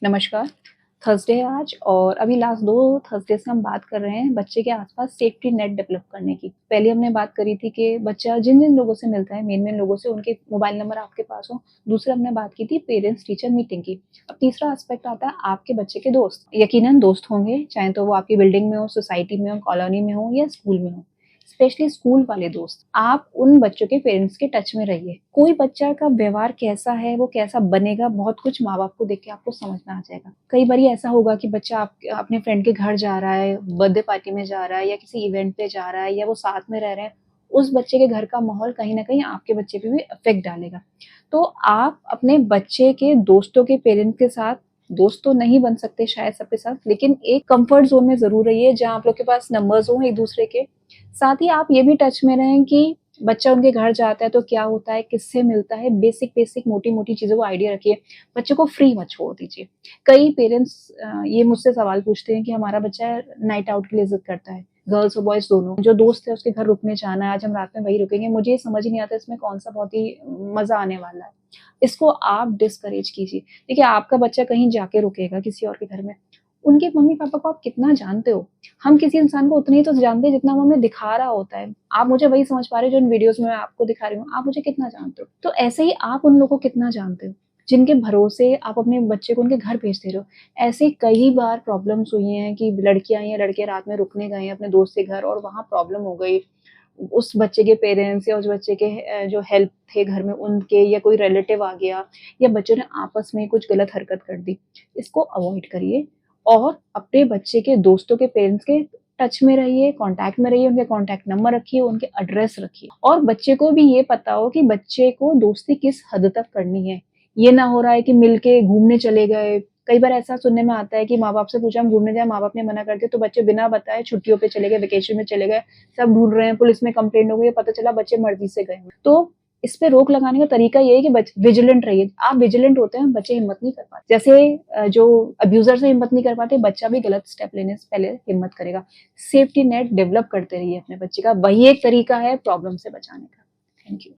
नमस्कार। थर्सडे है आज और अभी लास्ट 2 थर्सडे से हम बात कर रहे हैं बच्चे के आसपास सेफ्टी नेट डेवलप करने की। पहले हमने बात करी थी कि बच्चा जिन-जिन लोगों से मिलता है, मेन-मेन लोगों से उनके मोबाइल नंबर आपके पास हो। दूसरा हमने बात की थी पेरेंट्स टीचर मीटिंग की। अब तीसरा एस्पेक्ट आता है आपके बच्चे के दोस्त। यकीनन दोस्त होंगे, चाहे तो वो आपकी बिल्डिंग में हो, सोसाइटी में हो, कॉलोनी में हो या स्कूल में हो। स्पेशली स्कूल वाले दोस्त, आप उन बच्चों के पेरेंट्स के टच में रहिए। कोई बच्चा का व्यवहार कैसा है, वो कैसा बनेगा, बहुत कुछ माँ-बाप को देख के आपको समझ में आ जाएगा। कई बारी ऐसा होगा कि बच्चा आप अपने फ्रेंड के घर जा रहा है, बर्थडे पार्टी में जा रहा है या किसी इवेंट पे जा रहा है या वो साथ में रह रहे हैं, उस बच्चे के घर का माहौल कहीं न कहीं आपके बच्चे पे भी इफ़ेक्ट डालेगा। तो आप अपने बच्चे के दोस्तों के पेरेंट्स के साथ दोस्त तो नहीं बन सकते शायद सबके साथ, लेकिन एक कम्फर्ट ज़ोन में ज़रूर रहिए जहाँ आप लोग के पास नंबर्स हों एक-दूसरे के। साथ ही आप ये भी टच में रहें कि बच्चा उनके घर जाता है तो क्या होता है, किससे मिलता है, बेसिक मोटी-मोटी चीज़ों का आइडिया रखिए। बच्चे को फ्री मत छोड़ दीजिए। कई पेरेंट्स ये मुझसे सवाल पूछते हैं कि हमारा बच्चा नाइट आउट के लिए ज़िद करता है, गर्ल्स और बॉयज़ दोनों। जो दोस्त है उसके घर रुकने जाना है, आज हम रात में वहीं रुकेंगे। मुझे ये समझ ही नहीं आता इसमें कौन-सा बहुत ही मज़ा आने वाला है। इसको आप डिस्करेज कीजिए। देखिए आपका बच्चा कहीं जाके रुकेगा किसी और के घर में, उनके मम्मी-पापा को आप कितना जानते हो? हम किसी इंसान को उतना ही तो जानते हैं जितना वो हमें दिखा रहा होता है। आप मुझे वही समझ पा रहे हो जो इन वीडियोज़ में मैं आपको दिखा रही हूँ, आप मुझे कितना जानते हो? तो ऐसे ही आप उन लोगों को कितना जानते हो, जिनके भरोसे आप अपने बच्चे को उनके घर भेज दे रहे हो। ऐसे कई बार प्रॉब्लम्स हुई हैं कि लड़कियाँ या लड़के रात में रुकने गए हैं अपने दोस्त के घर और वहाँ प्रॉब्लम हो गई। उस बच्चे के पेरेंट्स या उस बच्चे के जो हेल्प थे घर में उनके या कोई रिलेटिव आ गया या बच्चों ने आपस में कुछ गलत हरकत कर दी। इसको अवॉइड करिए और अपने बच्चे के दोस्तों के पेरेंट्स के टच में रहिए, कॉन्टैक्ट में रहिए, उनके कॉन्टैक्ट नंबर रखिए, उनके एड्रेस रखिए और बच्चे को भी ये पता हो कि बच्चे को दोस्ती किस हद तक करनी है। ये ना हो रहा है कि मिलके घूमने चले गए। कई बार ऐसा सुनने में आता है कि माँ-बाप से पूछा हम घूमने जाएँ, माँ-बाप ने मना कर दिया तो बच्चे बिना बताए छुट्टियों पे चले गए, वेकेशन में चले गए, सब ढूँढ रहे हैं, पुलिस में कंप्लेंट हो गई, पता चला बच्चे मर्ज़ी से गए। तो इस पे रोक लगाने का तरीका ये है कि विजिलेंट रहिए। आप विजिलेंट होते हैं, बच्चे हिम्मत नहीं कर पाते। जैसे जो अब्यूज़र से हिम्मत नहीं कर पाते, बच्चा भी गलत स्टेप लेने से पहले हिम्मत करेगा। सेफ्टी नेट डेवलप करते रहिए अपने बच्चे का, वही एक तरीका है प्रॉब्लम से बचाने का। Thank you.